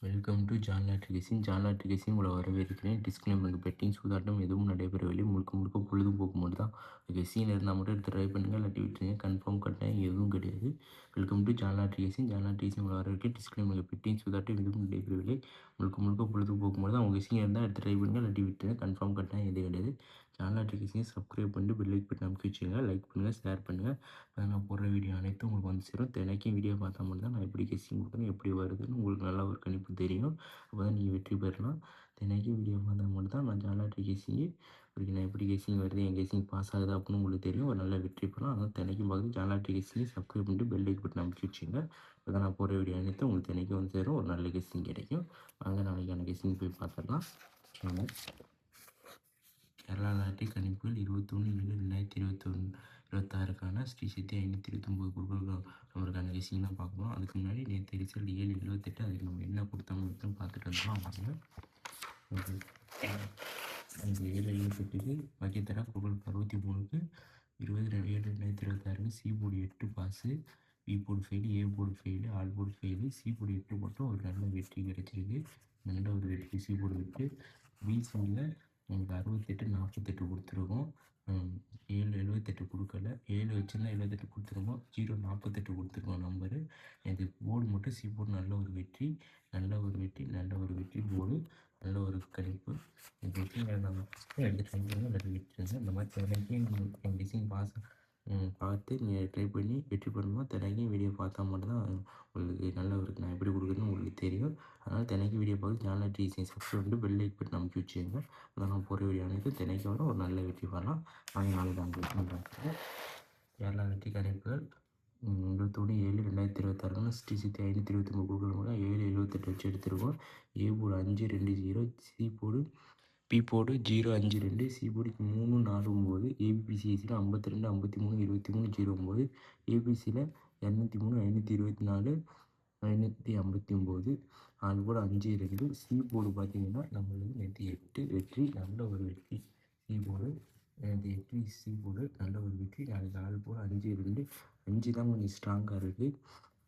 Welcome to ஜான்லா ட்ரிகேசின். ஜான்லா ட்ரிகேசின் உங்களை வரவேற்கிறேன். Disclaimer: bedding, சூதாட்டம் எதுவும் நடைபெறவில்லை. முழுக்க முழுக்க பொழுதுபோக்கு மட்டும் தான். கெஸ்ஸிங் இருந்தால் மட்டும் எடுத்து ட்ரை பண்ணுங்கள், இல்லாட்டி விட்டுருங்க. கன்ஃபார்ம் கட்டாயம் எதுவும் கிடையாது. Welcome to ஜான்லா ட்ரிகேசின். ஜான்லா ட்ரிகேசின் உங்களை வரவேற்கிறேன். டிஸ்க்ளைமர்: பெட்டிங், சூதாட்டம் எதுவும் நடைபெறவில்லை. முழுக்க முழுக்க பொழுதுபோக்கு மட்டும் தான். உங்கள் கெஸ்ஸிங் இருந்தால் எடுத்து ட்ரை பண்ணுங்கள், இல்லாட்டி விட்டுருங்க. கன்ஃபார்ம் கட்டாயம் எதுவும் கிடையாது. ஜான்லா ட்ரிகேசின் சப்ஸ்கிரைப் பண்ணிட்டு பெல் லைக் பட்டன் அமைக்க வச்சுங்க. லைக் பண்ணுங்கள், ஷேர் பண்ணுங்கள். நான் போடுற வீடியோ அனைத்தும் உங்களுக்கு வந்து சேரும். தினைக்கும் வீடியோ பார்த்தா மட்டும் தான் நான் எப்படி கெஸ்ஸிங் கொடுக்குறேன், எப்படி வருதுன்னு உங்களுக்கு நல்ல ஒரு கணிப்பு தெரியும். அப்போ தான் நீங்கள் வெற்றி பெறலாம். தினைக்கும் வீடியோ பார்த்தா மட்டும் தான் நான் ஜான்லா கெஸ்ஸிங்கு இப்படி நான் எப்படி கெஸ்ஸிங் வருது, என் கெஸ்ஸிங் பாஸ் ஆகுது அப்படின்னு உங்களுக்கு தெரியும். ஒரு நல்ல வெற்றி பெறலாம். அதனால் தினைக்கும் பார்த்து ஜான்லா கெஸ்ஸிங்கை சப்ஸ்கிரைப் பண்ணிட்டு பெல் லைக் பட்டன் அமைக்க வச்சுங்க. அப்போ தான் நான் போடுற வீடியோ அனைத்தும் உங்களுக்கு தினைக்கும் வந்து சேரும். ஒரு நல்ல கெஸ்ஸிங் கிடைக்கும். வாங்க நாளைக்கான கெஸ்ஸிங் போய் பார்த்துடலாம். கேரளா லாட்டரி கணிப்புகள் 21/7/2026க்கான ஸ்ரீ சக்தி 529 குழுக்கள் நம்மளுக்கான கெஸ்ஸிங் தான் பார்க்கணும். அதுக்கு முன்னாடி நேற்று ரிசல்ட் 7/78. அதுக்கு நம்ம என்ன கொடுத்தோம்னு பார்த்துட்டு வந்துடலாம். வாங்க. அது 7/78க்கு வகைத்தர குழுக்கள் 63க்கு 20/7/2026 C board 8 pass, B board fail, A board fail, all board fail. C board 8 மட்டும் ஒரு நல்ல வெற்றி கிடைச்சிருக்கு. நல்ல ஒரு வெற்றி சி போர்டு 8. பி சைடில் உங்களுக்கு 68/48 கொடுத்துருக்கோம். 7/78 கொடுக்கல. 7 வச்சுருந்தா 78 கொடுத்துருக்கோம். 0/48 கொடுத்துருக்கோம் நம்பரு. இது போர்டு மட்டும் சி போர்டு நல்ல ஒரு வெற்றி, நல்ல ஒரு வெற்றி, நல்ல ஒரு வெற்றி போர்டு, நல்ல ஒரு கணிப்பு. இந்த வெற்றி எடுத்துகிட்டு நல்ல வெற்றிங்க. இந்த மாதிரி தினைக்கும் என் டிசைன் பார்த்து நீங்கள் ட்ரை பண்ணி வெற்றி பெறணும். தினைக்கும் வீடியோ பார்த்தா மட்டும்தான் உங்களுக்கு நல்ல ஒரு நான் எப்படி கொடுக்குறதுன்னு உங்களுக்கு தெரியும். அதனால் தினைக்கும் வீடியோ பார்த்து ஜான்லா டிசைன் சப்ஸ்கிரைப் பண்ணிட்டு பெல் லைக் பட்டன் அமைச்சு வச்சுங்க. அதான் நான் போகிற வீடியோ அனைத்தும் தினைக்கும் வர ஒரு நல்ல வெற்றி பண்ணலாம். நாளைக்கு தான் கேரளா வெற்றி கணிப்புகள் 27/7/2026 ஸ்ரீ சித்தி 529 குழுக்கள் மூலம் 7/78 வச்சு எடுத்திருக்கோம். A board 520, C board B board 052, C board 349, ஏபிசிஎஸ்சியில் 52, 53, 23, 09, ஏபிசியில் 203, 524, 559, ஆல் போர்டு 52. சி போர்டு பார்த்தீங்கன்னா நம்மளுக்கு நேற்று 8 வெற்றி, நல்ல ஒரு வெற்றி. சி போர்டு நேற்று 8 சி போர்டு நல்ல ஒரு வெற்றி. நாளைக்கு ஆல் போர்டு 52. 5 தான் கொஞ்சம் ஸ்ட்ராங்காக இருக்குது.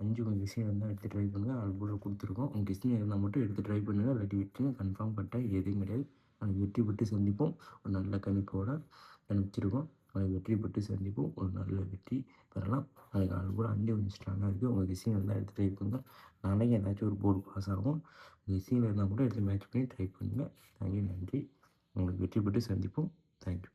5 உங்கள் விஷயம் இருந்தால் எடுத்து ட்ரை பண்ணுங்கள். ஆல் போர்டு கொடுத்துருக்கோம். உங்கள் விஷயம் இருந்தால் மட்டும் எடுத்து ட்ரை பண்ணுங்கள், இல்லாட்டி விட்டுருங்க. கன்ஃபார்ம் கட்டாயம் எதுவும் கிடையாது. நாளைக்கு வெற்றி பெற்று சந்திப்போம். ஒரு நல்ல கணிப்போடு கணிச்சிருக்கோம். நாளைக்கு வெற்றி பெற்று சந்திப்போம். ஒரு நல்ல வெற்றி பெறலாம். நாளைக்கு ஆள் கூட அண்டி கொஞ்சம் ஸ்ட்ராங்காக இருக்குது. உங்கள் விஷயம் இருந்தால் எடுத்து ட்ரை பண்ணுங்கள். நாளைக்கு ஏதாச்சும் ஒரு போர்டு பாஸ் ஆகும். உங்கள் விஷயம் இருந்தால் கூட எடுத்து மேட்ச் பண்ணி ட்ரை பண்ணுங்கள். தேங்க்யூ, நன்றி. உங்களுக்கு வெற்றி பெற்று சந்திப்போம். தேங்க்யூ.